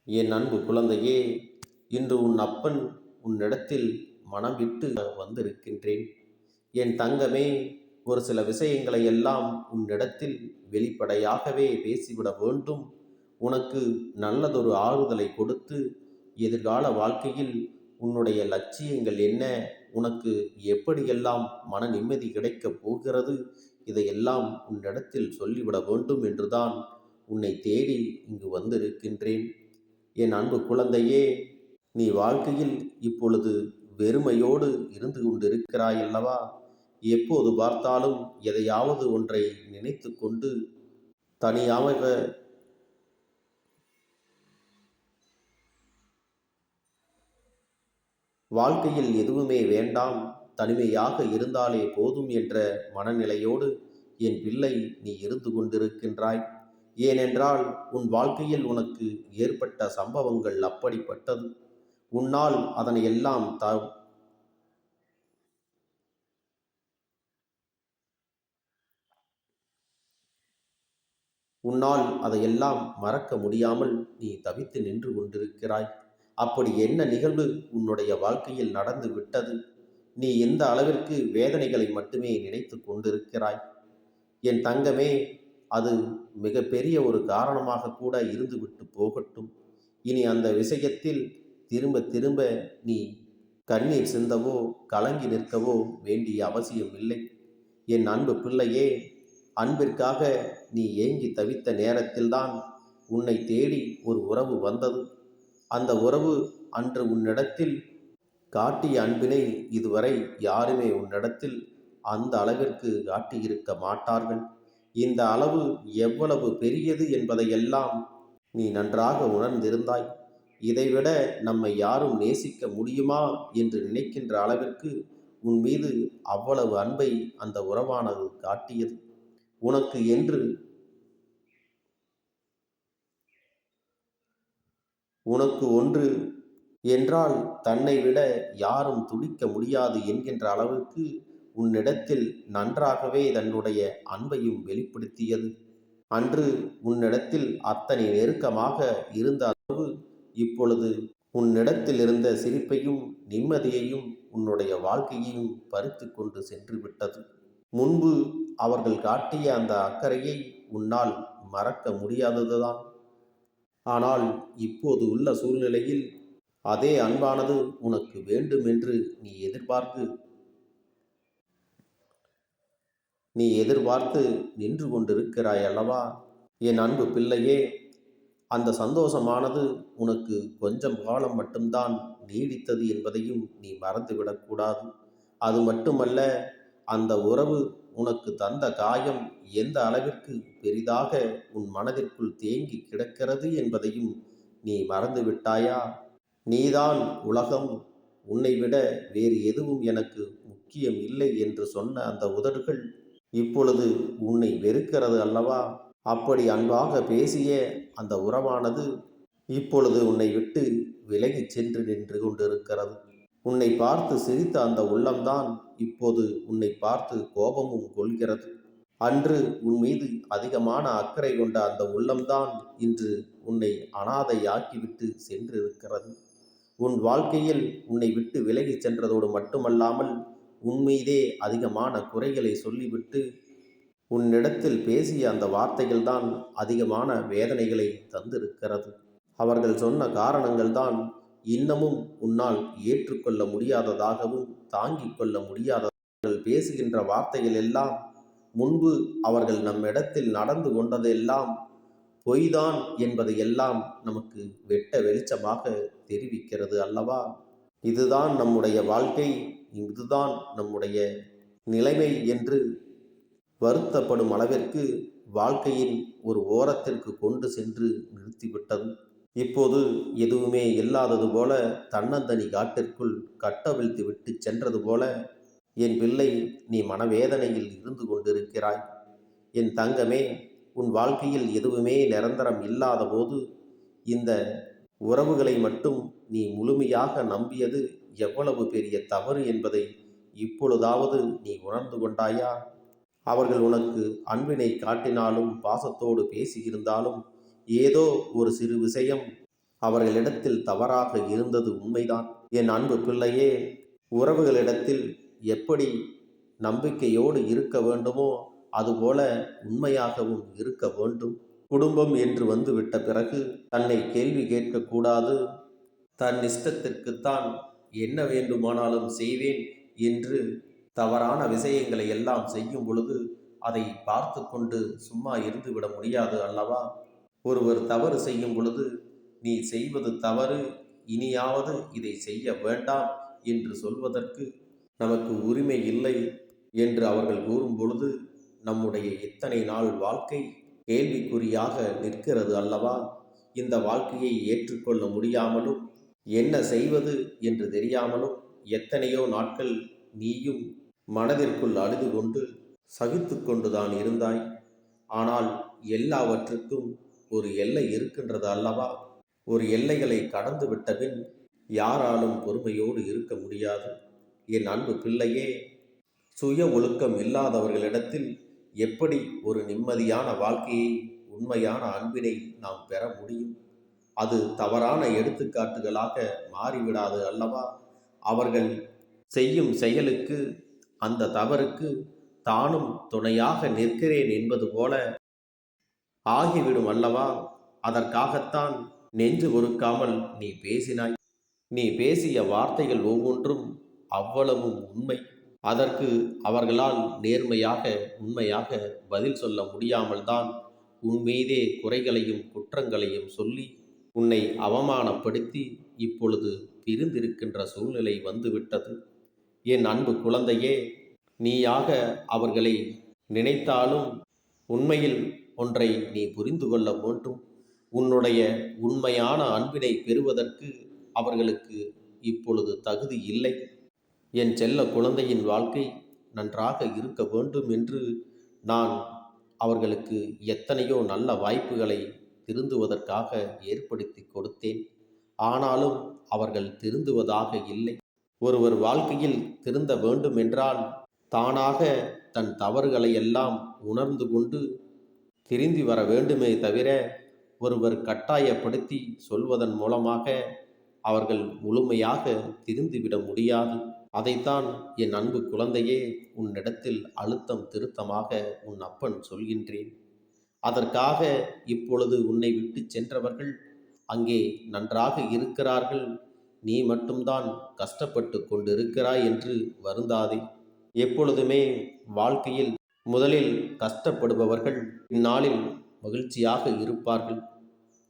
என் அன்பு குழந்தையே, இன்று உன் அப்பன் உன்னிடத்தில் மனம் விட்டு வந்திருக்கின்றேன். என் தங்கமே, ஒரு சில விஷயங்களை எல்லாம் உன்னிடத்தில் வெளிப்படையாகவே பேசிவிட வேண்டும். உனக்கு நல்லதொரு ஆறுதலை கொடுத்து, எதிர்கால வாழ்க்கையில் உன்னுடைய லட்சியங்கள் என்ன, உனக்கு எப்படியெல்லாம் மன நிம்மதி கிடைக்கப் போகிறது, இதையெல்லாம் உன்னிடத்தில் சொல்லிவிட வேண்டும் என்றுதான் உன்னை தேடி இங்கு வந்திருக்கின்றேன். என் அன்பு குழந்தையே, நீ வாழ்க்கையில் இப்பொழுது வெறுமையோடு இருந்து கொண்டிருக்கிறாய் அல்லவா? எப்போது பார்த்தாலும் எதையாவது ஒன்றை நினைத்து கொண்டு தனியாக வாழ்க்கையில் எதுவுமே வேண்டாம், தனிமையாக இருந்தாலே போதும் என்ற மனநிலையோடு என் பிள்ளை நீ இருந்து கொண்டிருக்கின்றாய். ஏனென்றால் உன் வாழ்க்கையில் உனக்கு ஏற்பட்ட சம்பவங்கள் அப்படிப்பட்டது. உன்னால் அதனை எல்லாம் உன்னால் அதையெல்லாம் மறக்க முடியாமல் நீ தவித்து நின்று கொண்டிருக்கிறாய். அப்படி என்ன நிகழ்வு உன்னுடைய வாழ்க்கையில் நடந்து விட்டது? நீ எந்த அளவிற்கு வேதனைகளை மட்டுமே நினைத்து கொண்டிருக்கிறாய்? என் தங்கமே, அது மிக பெரிய ஒரு காரணமாக கூட இருந்துவிட்டு போகட்டும். இனி அந்த விஷயத்தில் திரும்ப திரும்ப நீ கண்ணீர் சிந்தவோ கலங்கி நிற்கவோ வேண்டிய அவசியம் இல்லை. என் அன்பு பிள்ளையே, அன்பிற்காக நீ ஏங்கி தவித்த நேரத்தில்தான் உன்னை தேடி ஒரு உறவு வந்தது. அந்த உறவு அன்று உன்னிடத்தில் காட்டிய அன்பினை இதுவரை யாருமே உன்னிடத்தில் அந்த அளவிற்கு காட்டியிருக்க மாட்டார்கள். இந்த அளவு எவ்வளவு பெரியது என்பதையெல்லாம் நீ நன்றாக உணர்ந்திருந்தாய். இதைவிட நம்மை யாரும் நேசிக்க முடியுமா என்று நினைக்கின்ற அளவிற்கு உன் மீது அவ்வளவு அன்பை அந்த உறவானது காட்டியது. உனக்கு என்று உனக்கு ஒன்று என்றால் தன்னை விட யாரும் துடிக்க முடியாது என்கின்ற அளவுக்கு உன்னிடத்தில் நன்றாகவே தன்னுடைய அன்பையும் வெளிப்படுத்தியது. அன்று உன்னிடத்தில் அத்தனை நெருக்கமாக இருந்த அளவு இப்பொழுது உன்னிடத்தில் இருந்த சிரிப்பையும் நிம்மதியையும் உன்னுடைய வாழ்க்கையையும் பறித்து கொண்டு சென்று விட்டது. முன்பு அவர்கள் காட்டிய அந்த அக்கறையை உன்னால் மறக்க முடியாததுதான். ஆனால் இப்போது உள்ள சூழ்நிலையில் அதே அன்பானது உனக்கு வேண்டும் என்று நீ எதிர்பார்த்து நின்று கொண்டிருக்கிறாய் அல்லவா? என் அன்பு பிள்ளையே, அந்த சந்தோஷமானது உனக்கு கொஞ்சம் காலம் மட்டும்தான் நீடித்தது என்பதையும் நீ மறந்துவிடக்கூடாது. அது மட்டுமல்ல, அந்த உறவு உனக்கு தந்த காயம் எந்த அளவிற்கு பெரிதாக உன் மனதிற்குள் தேங்கி கிடக்கிறது என்பதையும் நீ மறந்துவிட்டாயா? நீதான் உலகம், உன்னை விட வேறு எதுவும் எனக்கு முக்கியம் இல்லை என்று சொன்ன அந்த உதடுகள் இப்பொழுது உன்னை வெறுக்கிறது அல்லவா? அப்படி அன்பாக பேசிய அந்த உறவானது இப்பொழுது உன்னை விட்டு விலகிச் சென்று நின்று கொண்டிருக்கிறது. உன்னை பார்த்து சிரித்த அந்த உள்ளம்தான் இப்போது உன்னை பார்த்து கோபமும் கொள்கிறது. அன்று உன் மீது அதிகமான அக்கறை கொண்ட அந்த உள்ளம்தான் இன்று உன்னை அனாதையாக்கிவிட்டு சென்றிருக்கிறது. உன் வாழ்க்கையில் உன்னை விட்டு விலகிச் சென்றதோடு மட்டுமல்லாமல் உன் மீதே அதிகமான குறைகளை சொல்லிவிட்டு உன்னிடத்தில் பேசிய அந்த வார்த்தைகள்தான் அதிகமான வேதனைகளை தந்திருக்கிறது. அவர்கள் சொன்ன காரணங்கள்தான் இன்னமும் உன்னால் ஏற்றுக்கொள்ள முடியாததாகவும் தாங்கிக் கொள்ள முடியாதவர்கள் பேசுகின்ற வார்த்தைகள் எல்லாம் முன்பு அவர்கள் நம்மிடத்தில் நடந்து கொண்டதெல்லாம் பொய்தான் என்பதையெல்லாம் நமக்கு வெட்ட வெளிச்சமாக தெரிவிக்கிறது அல்லவா? இதுதான் நம்முடைய வாழ்க்கை, இதுதான் நம்முடைய நிலைமை என்று வருத்தப்படும் அளவிற்கு வாழ்க்கையின் ஒரு ஓரத்திற்கு கொண்டு சென்று நிறுத்திவிட்டது. இப்போது எதுவுமே இல்லாதது போல தன்னந்தனி காட்டிற்குள் கட்டவிழ்த்து விட்டு சென்றது போல என் பிள்ளை நீ மனவேதனையில் இருந்து கொண்டிருக்கிறாய். என் தங்கமே, உன் வாழ்க்கையில் எதுவுமே நிரந்தரம் இல்லாத போது இந்த உறவுகளை மட்டும் நீ முழுமையாக நம்பியது எவ்வளவு பெரிய தவறு என்பதை இப்பொழுதாவது நீ உணர்ந்து கொண்டாயா? அவர்கள் உனக்கு அன்பினை காட்டினாலும் பாசத்தோடு பேசியிருந்தாலும் ஏதோ ஒரு சிறு விஷயம் அவர்களிடத்தில் தவறாக இருந்தது உண்மைதான். என் அன்பு பிள்ளையே, உறவுகளிடத்தில் எப்படி நம்பிக்கையோடு இருக்க வேண்டுமோ அதுபோல உண்மையாகவும் இருக்க வேண்டும். குடும்பம் என்று வந்துவிட்ட பிறகு தன்னை கேள்வி கேட்கக்கூடாது. தன் இஷ்டத்திற்குத்தான் என்ன வேண்டுமானாலும் செய்வேன் என்று தவறான விஷயங்களை எல்லாம் செய்யும் பொழுது அதை பார்த்து கொண்டு சும்மா இருந்துவிட முடியாது அல்லவா? ஒருவர் தவறு செய்யும் பொழுது நீ செய்வது தவறு, இனியாவது இதை செய்ய வேண்டாம் என்று சொல்வதற்கு நமக்கு உரிமை இல்லை என்று அவர்கள் கூறும் பொழுது நம்முடைய இத்தனை நாள் வாழ்க்கை கேள்விக்குறியாக நிற்கிறது அல்லவா? இந்த வாழ்க்கையை ஏற்றுக்கொள்ள முடியாமலும் என்ன செய்வது என்று தெரியாமலும் எத்தனையோ நாட்கள் நீயும் மனதிற்குள் அழுது கொண்டு சகித்து கொண்டுதான் இருந்தாய். ஆனால் எல்லாவற்றுக்கும் ஒரு எல்லை இருக்கின்றது அல்லவா? ஒரு எல்லைகளை கடந்து விட்டபின் யாராலும் பொறுமையோடு இருக்க முடியாது. என் அன்பு பிள்ளையே, சுய ஒழுக்கம் இல்லாதவர்களிடத்தில் எப்படி ஒரு நிம்மதியான வாழ்க்கையை, உண்மையான அன்பினை நாம் பெற முடியும்? அது தவறான எடுத்துக்காட்டுகளாக மாறிவிடாது அல்லவா? அவர்கள் செய்யும் செயலுக்கு, அந்த தவறுக்கு தானும் துணையாக நிற்கிறேன் என்பது போல ஆகிவிடும் அல்லவா? அதற்காகத்தான் நெஞ்சு பொறுக்காமல் நீ பேசினாய். நீ பேசிய வார்த்தைகள் ஒவ்வொன்றும் அவ்வளவும் உண்மை. அதற்கு அவர்களால் நேர்மையாக, உண்மையாக பதில் சொல்ல முடியாமல் தான் உன் மீதே குறைகளையும் குற்றங்களையும் சொல்லி உன்னை அவமானப்படுத்தி இப்பொழுது பிரிந்திருக்கின்ற சூழ்நிலை வந்துவிட்டது. என் அன்பு குழந்தையே, நீயாக அவர்களை நினைத்தாலும் உண்மையில் ஒன்றை நீ புரிந்து கொள்ள வேண்டும். உன்னுடைய உண்மையான அன்பினை பெறுவதற்கு அவர்களுக்கு இப்பொழுது தகுதி இல்லை. என் செல்ல குழந்தையின் வாழ்க்கை நன்றாக இருக்க வேண்டும் என்று நான் அவர்களுக்கு எத்தனையோ நல்ல வாய்ப்புகளை திருந்துவதற்காக ஏற்படுத்தி கொடுத்தேன். ஆனாலும் அவர்கள் திருந்துவதாக இல்லை. ஒருவர் வாழ்க்கையில் திருந்த வேண்டும் என்றால் தானாக தன் தவறுகளை எல்லாம் உணர்ந்து கொண்டு திருந்தி வர வேண்டுமே தவிர ஒருவர் கட்டாயப்படுத்தி சொல்வதன் மூலமாக அவர்கள் முழுமையாக திருந்திவிட முடியாது. அதைத்தான் என் அன்பு குழந்தையே உன்னிடத்தில் அழுத்தம் திருத்தமாக உன் அப்பன் சொல்கின்றேன். அதற்காக இப்பொழுது உன்னை விட்டு சென்றவர்கள் அங்கே நன்றாக இருக்கிறார்கள், நீ மட்டும்தான் கஷ்டப்பட்டு கொண்டிருக்கிறாய் என்று வருந்தாதே. எப்பொழுதுமே வாழ்க்கையில் முதலில் கஷ்டப்படுபவர்கள் இந்நாளில் மகிழ்ச்சியாக இருப்பார்கள்.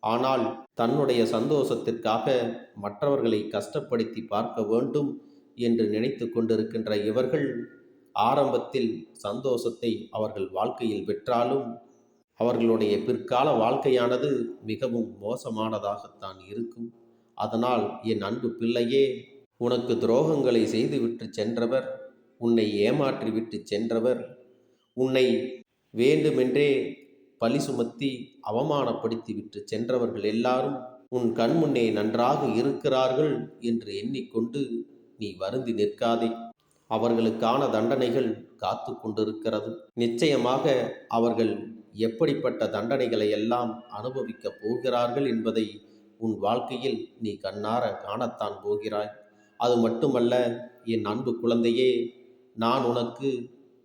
ஆனால் தன்னுடைய சந்தோஷத்திற்காக மற்றவர்களை கஷ்டப்படுத்தி பார்க்க வேண்டும் என்று நினைத்து கொண்டிருக்கின்ற இவர்கள் ஆரம்பத்தில் சந்தோஷத்தை அவர்கள் வாழ்க்கையில் பெற்றாலும் அவர்களுடைய பிற்கால வாழ்க்கையானது மிகவும் மோசமானதாகத்தான் இருக்கும். அதனால் என் அன்பு பிள்ளையே, உனக்கு துரோகங்களை செய்துவிட்டு சென்றவர், உன்னை ஏமாற்றிவிட்டு சென்றவர், உன்னை வேண்டுமென்றே பழி சுமத்தி அவமானப்படுத்தி விட்டு சென்றவர்கள் எல்லாரும் உன் கண்முன்னே நன்றாக இருக்கிறார்கள் என்று எண்ணிக்கொண்டு நீ வருந்தி நிற்காதே. அவர்களுக்கான தண்டனைகள் காத்து கொண்டிருக்கிறது. நிச்சயமாக அவர்கள் எப்படிப்பட்ட தண்டனைகளை எல்லாம் அனுபவிக்கப் போகிறார்கள் என்பதை உன் வாழ்க்கையில் நீ கண்ணார காணத்தான் போகிறாய். அது மட்டுமல்ல என் அன்பு குழந்தையே, நான் உனக்கு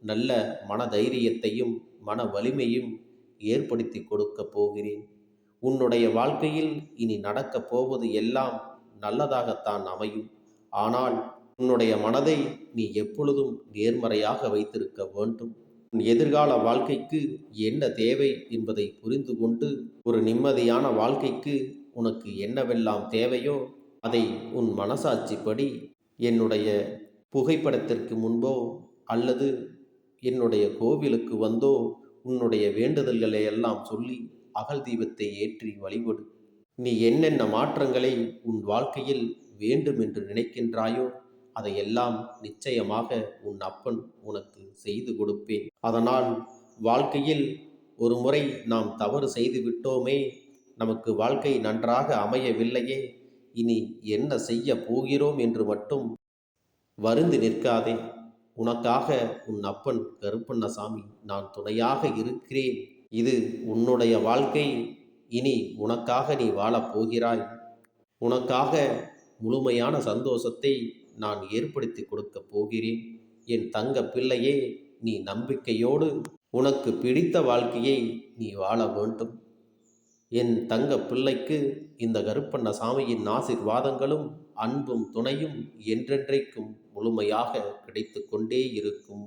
நல்ல மன தைரியத்தையும் மன வலிமையும் ஏற்படுத்தி கொடுக்கப் போகிறேன். உன்னுடைய வாழ்க்கையில் இனி நடக்கப் போவது எல்லாம் நல்லதாகத்தான் அமையும். ஆனால் உன்னுடைய மனதை நீ எப்பொழுதும் நேர்மறையாக வைத்திருக்க வேண்டும். உன் எதிர்கால வாழ்க்கைக்கு என்ன தேவை என்பதை புரிந்து கொண்டு ஒரு நிம்மதியான வாழ்க்கைக்கு உனக்கு என்னவெல்லாம் தேவையோ அதை உன் மனசாட்சிப்படி என்னுடைய புகைப்படத்திற்கு முன்போ அல்லது என்னுடைய கோவிலுக்கு வந்தோ உன்னுடைய வேண்டுதல்களை எல்லாம் சொல்லி அகல் தீபத்தை ஏற்றி வழிபடு. நீ என்னென்ன மாற்றங்களை உன் வாழ்க்கையில் வேண்டும் என்று நினைக்கின்றாயோ அதையெல்லாம் நிச்சயமாக உன் அப்பன் உனக்கு செய்து கொடுப்பேன். அதனால் வாழ்க்கையில் ஒரு முறை நாம் தவறு செய்து விட்டோமே, நமக்கு வாழ்க்கை நன்றாக அமையவில்லையே, இனி என்ன செய்ய போகிறோம் என்று மட்டும் வருந்தி நிற்காதே. உனக்காக உன் அப்பன் கருப்பண்ணசாமி நான் துணையாக இருக்கிறேன். இது உன்னுடைய வாழ்க்கை. இனி உனக்காக நீ வாழப் போகிறாய். உனக்காக முழுமையான சந்தோஷத்தை நான் ஏற்படுத்தி கொடுக்கப் போகிறேன். என் தங்க பிள்ளையே, நீ நம்பிக்கையோடு உனக்கு பிடித்த வாழ்க்கையை நீ வாழ வேண்டும். என் தங்க பிள்ளைக்கு இந்த கருப்பண்ணசாமியின் ஆசீர்வாதங்களும் அன்பும் துணையும் என்றென்றைக்கும் முழுமையாக கிடைத்து கொண்டே இருக்கும்.